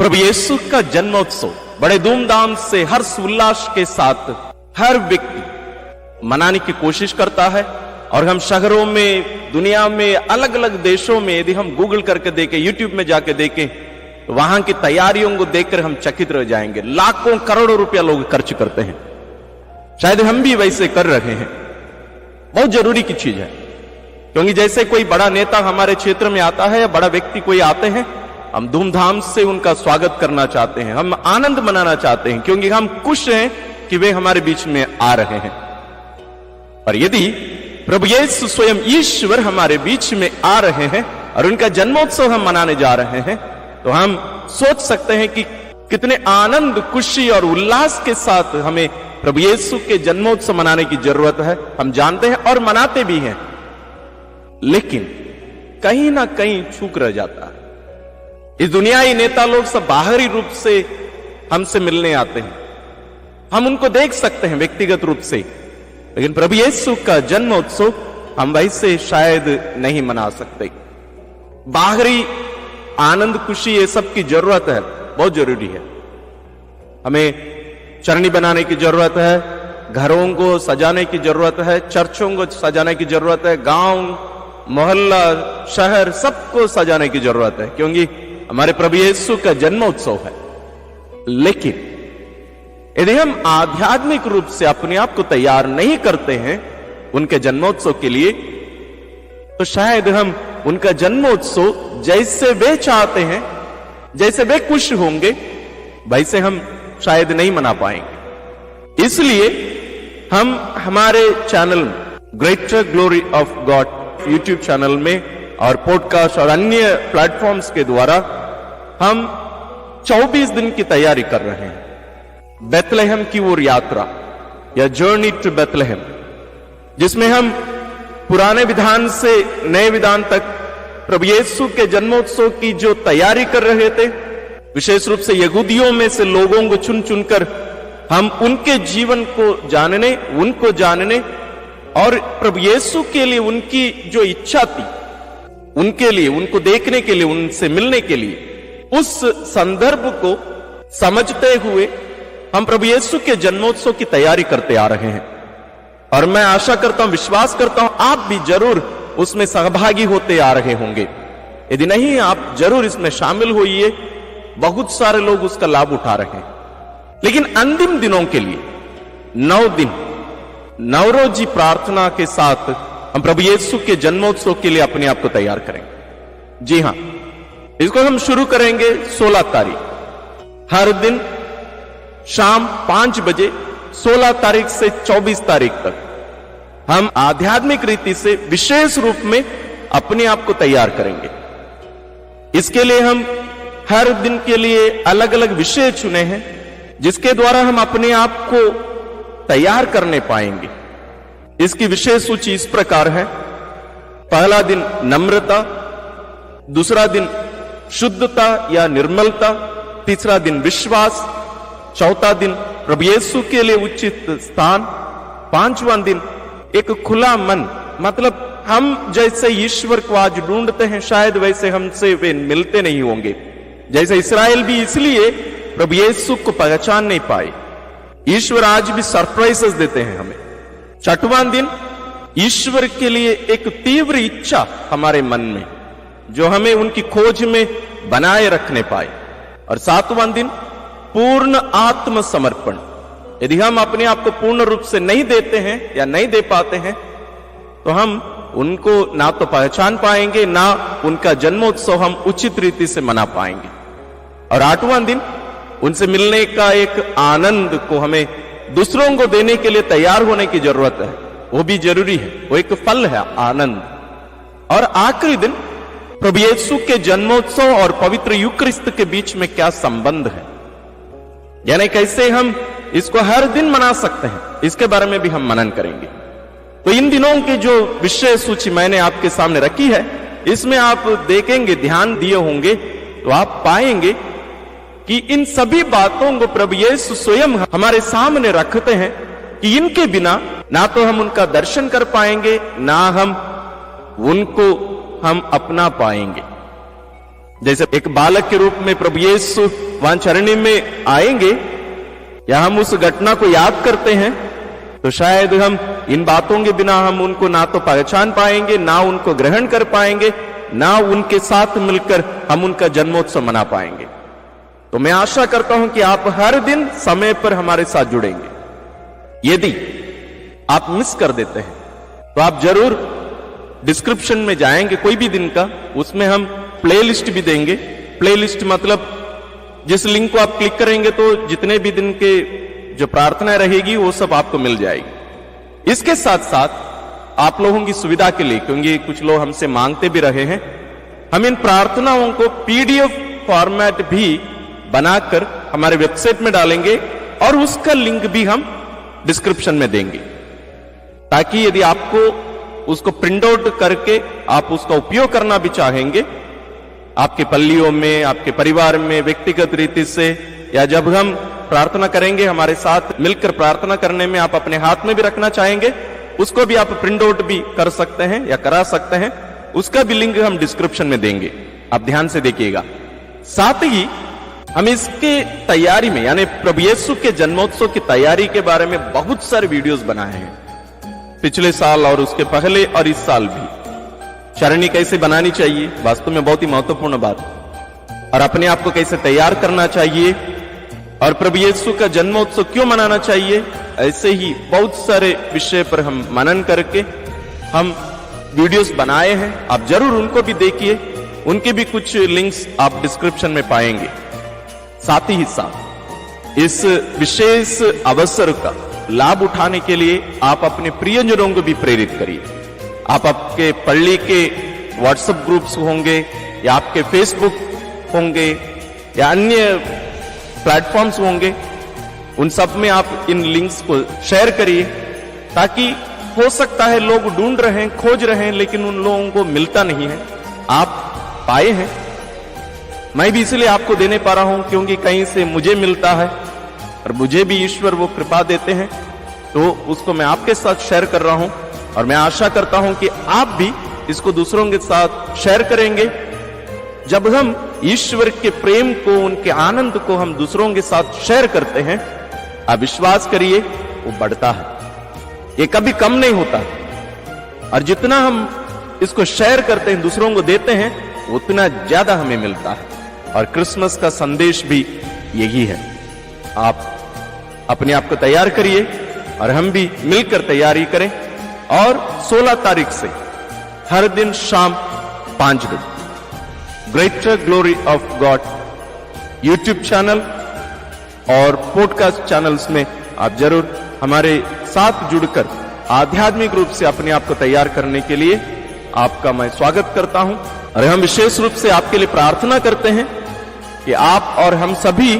प्रभु यीशु का जन्मोत्सव बड़े धूमधाम से हर्ष उल्लास के साथ हर व्यक्ति मनाने की कोशिश करता है। और हम शहरों में, दुनिया में, अलग अलग देशों में यदि हम गूगल करके देखें, यूट्यूब में जाके देखें, तो वहां की तैयारियों को देखकर हम चकित रह जाएंगे। लाखों करोड़ों रुपया लोग खर्च करते हैं। शायद हम भी वैसे कर रहे हैं। बहुत जरूरी की चीज है, क्योंकि जैसे कोई बड़ा नेता हमारे क्षेत्र में आता है या बड़ा व्यक्ति कोई आते हैं, हम धूमधाम से उनका स्वागत करना चाहते हैं, हम आनंद मनाना चाहते हैं, क्योंकि हम खुश हैं कि वे हमारे बीच में आ रहे हैं। और यदि प्रभु यीशु स्वयं ईश्वर हमारे बीच में आ रहे हैं और उनका जन्मोत्सव हम मनाने जा रहे हैं, तो हम सोच सकते हैं कि कितने आनंद, खुशी और उल्लास के साथ हमें प्रभु यीशु के जन्मोत्सव मनाने की जरूरत है। हम जानते हैं और मनाते भी हैं, लेकिन कहीं ना कहीं चूक रह जाता है। इस दुनियाई नेता लोग सब बाहरी रूप से हमसे मिलने आते हैं, हम उनको देख सकते हैं व्यक्तिगत रूप से, लेकिन प्रभु यीशु का जन्मोत्सव हम वैसे शायद नहीं मना सकते। बाहरी आनंद, खुशी, ये सब की जरूरत है, बहुत जरूरी है। हमें चरनी बनाने की जरूरत है, घरों को सजाने की जरूरत है, चर्चों को सजाने की जरूरत है, गांव, मोहल्ला, शहर, सबको सजाने की जरूरत है, क्योंकि हमारे प्रभु यीशु का जन्मोत्सव है। लेकिन यदि हम आध्यात्मिक रूप से अपने आप को तैयार नहीं करते हैं उनके जन्मोत्सव के लिए, तो शायद हम उनका जन्मोत्सव जैसे वे चाहते हैं, जैसे वे खुश होंगे, वैसे हम शायद नहीं मना पाएंगे। इसलिए हम हमारे channel greater glory of God YouTube channel में और पॉडकास्ट और अन्य प्लेटफॉर्म्स के द्वारा हम 24 दिन की तैयारी कर रहे हैं। बेथलेहम की ओर यात्रा या जर्नी टू बेथलेहम, जिसमें हम पुराने विधान से नए विधान तक प्रभु यीशु के जन्मोत्सव की जो तैयारी कर रहे थे, विशेष रूप से यहूदियों में से लोगों को चुन चुनकर हम उनके जीवन को जानने, उनको जानने और प्रभु यीशु के लिए उनकी जो इच्छा थी, उनके लिए, उनको देखने के लिए, उनसे मिलने के लिए, उस संदर्भ को समझते हुए हम प्रभु यीशु के जन्मोत्सव की तैयारी करते आ रहे हैं। और मैं आशा करता हूं, विश्वास करता हूं, आप भी जरूर उसमें सहभागी होते आ रहे होंगे। यदि नहीं, आप जरूर इसमें शामिल होइए। बहुत सारे लोग उसका लाभ उठा रहे हैं। लेकिन अंतिम दिनों के लिए 9 दिन नवरोजी प्रार्थना के साथ हम प्रभु यीशु के जन्मोत्सव के लिए अपने आप को तैयार करेंगे। जी हां, इसको हम शुरू करेंगे 16 तारीख, हर दिन शाम 5 बजे 16 तारीख से 24 तारीख तक हम आध्यात्मिक रीति से विशेष रूप में अपने आप को तैयार करेंगे। इसके लिए हम हर दिन के लिए अलग अलग विषय चुने हैं, जिसके द्वारा हम अपने आप को तैयार करने पाएंगे। इसकी विशेष सूची इस प्रकार है। पहला दिन नम्रता, दूसरा दिन शुद्धता या निर्मलता, तीसरा दिन विश्वास, चौथा दिन प्रभु यीशु के लिए उचित स्थान, पांचवां दिन एक खुला मन, मतलब हम जैसे ईश्वर को आज ढूंढते हैं, शायद वैसे हमसे वे मिलते नहीं होंगे। जैसे इस्राएल भी इसलिए प्रभु यीशु को पहचान नहीं पाए। ईश्वर आज भी सरप्राइजेस देते हैं हमें। छठवां दिन ईश्वर के लिए एक तीव्र इच्छा हमारे मन में, जो हमें उनकी खोज में बनाए रखने पाए। और सातवां दिन पूर्ण आत्मसमर्पण। यदि हम अपने आप को पूर्ण रूप से नहीं देते हैं या नहीं दे पाते हैं, तो हम उनको ना तो पहचान पाएंगे, ना उनका जन्मोत्सव हम उचित रीति से मना पाएंगे। और आठवां दिन उनसे मिलने का एक आनंद को हमें दूसरों को देने के लिए तैयार होने की जरूरत है, वो भी जरूरी है, वो एक फल है, आनंद। और आखिरी दिन प्रभु यीशु के जन्मोत्सव और पवित्र यूकरिस्त के बीच में क्या संबंध है, यानी कैसे हम इसको हर दिन मना सकते हैं, इसके बारे में भी हम मनन करेंगे। तो इन दिनों की जो विषय सूची मैंने आपके सामने रखी है, इसमें आप देखेंगे, ध्यान दिए होंगे तो आप पाएंगे कि इन सभी बातों को प्रभु यीशु स्वयं हमारे सामने रखते हैं कि इनके बिना ना तो हम उनका दर्शन कर पाएंगे, ना हम उनको अपना पाएंगे। जैसे एक बालक के रूप में प्रभु यीशु वहां चरणी में आएंगे, या हम उस घटना को याद करते हैं, तो शायद हम इन बातों के बिना हम उनको ना तो पहचान पाएंगे, ना उनको ग्रहण कर पाएंगे, ना उनके साथ मिलकर हम उनका जन्मोत्सव मना पाएंगे। तो मैं आशा करता हूं कि आप हर दिन समय पर हमारे साथ जुड़ेंगे। यदि आप मिस कर देते हैं तो आप जरूर डिस्क्रिप्शन में जाएंगे कोई भी दिन का, उसमें हम प्लेलिस्ट भी देंगे। प्लेलिस्ट मतलब जिस लिंक को आप क्लिक करेंगे तो जितने भी दिन के जो प्रार्थना रहेगी वो सब आपको मिल जाएगी। इसके साथ साथ आप लोगों की सुविधा के लिए, क्योंकि कुछ लोग हमसे मांगते भी रहे हैं, हम इन प्रार्थनाओं को पीडीएफ फॉर्मेट भी बनाकर हमारे वेबसाइट में डालेंगे और उसका लिंक भी हम डिस्क्रिप्शन में देंगे, ताकि यदि आपको उसको प्रिंट आउट करके आप उसका उपयोग करना भी चाहेंगे आपके पल्लियों में, आपके परिवार में, व्यक्तिगत रीति से, या जब हम प्रार्थना करेंगे हमारे साथ मिलकर प्रार्थना करने में आप अपने हाथ में भी रखना चाहेंगे, उसको भी आप प्रिंट आउट भी कर सकते हैं या करा सकते हैं। उसका भी लिंक हम डिस्क्रिप्शन में देंगे, आप ध्यान से देखिएगा। साथ ही हम इसके तैयारी में, यानी प्रभु यीशु के जन्मोत्सव की तैयारी के बारे में बहुत सारे वीडियोस बनाए हैं, पिछले साल और उसके पहले और इस साल भी। चरणी कैसे बनानी चाहिए, वास्तव में बहुत ही महत्वपूर्ण बात, और अपने आप को कैसे तैयार करना चाहिए, और प्रभु यीशु का जन्मोत्सव क्यों मनाना चाहिए, ऐसे ही बहुत सारे विषय पर हम मनन करके हम वीडियोस बनाए हैं। आप जरूर उनको भी देखिए, उनके भी कुछ लिंक्स आप डिस्क्रिप्शन में पाएंगे। साथ ही साथ इस विशेष अवसर का लाभ उठाने के लिए आप अपने प्रियजनों को भी प्रेरित करिए। आप आपके पल्ली के व्हाट्सएप ग्रुप्स होंगे, या आपके फेसबुक होंगे, या अन्य प्लेटफॉर्म्स होंगे, उन सब में आप इन लिंक्स को शेयर करिए, ताकि हो सकता है लोग ढूंढ रहे हैं, खोज रहे हैं, लेकिन उन लोगों को मिलता नहीं है। आप पाए हैं, मैं भी इसलिए आपको देने पा रहा हूं क्योंकि कहीं से मुझे मिलता है और मुझे भी ईश्वर वो कृपा देते हैं, तो उसको मैं आपके साथ शेयर कर रहा हूं। और मैं आशा करता हूं कि आप भी इसको दूसरों के साथ शेयर करेंगे। जब हम ईश्वर के प्रेम को, उनके आनंद को हम दूसरों के साथ शेयर करते हैं, आप विश्वास करिए वो बढ़ता है, ये कभी कम नहीं होता। और जितना हम इसको शेयर करते हैं, दूसरों को देते हैं, उतना ज्यादा हमें मिलता है। और क्रिसमस का संदेश भी यही है। आप अपने आप को तैयार करिए और हम भी मिलकर तैयारी करें। और 16 तारीख से हर दिन शाम 5 बजे greater glory of God YouTube channel और पॉडकास्ट चैनल्स में आप जरूर हमारे साथ जुड़कर आध्यात्मिक रूप से अपने आप को तैयार करने के लिए आपका मैं स्वागत करता हूं। और हम विशेष रूप से आपके लिए प्रार्थना करते हैं कि आप और हम सभी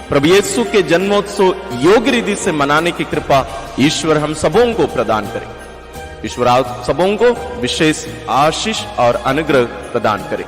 प्रभु यीशु के जन्मोत्सव योग्य रीति से मनाने की कृपा ईश्वर हम सबों को प्रदान करे। ईश्वर आप सबों को विशेष आशीष और अनुग्रह प्रदान करे।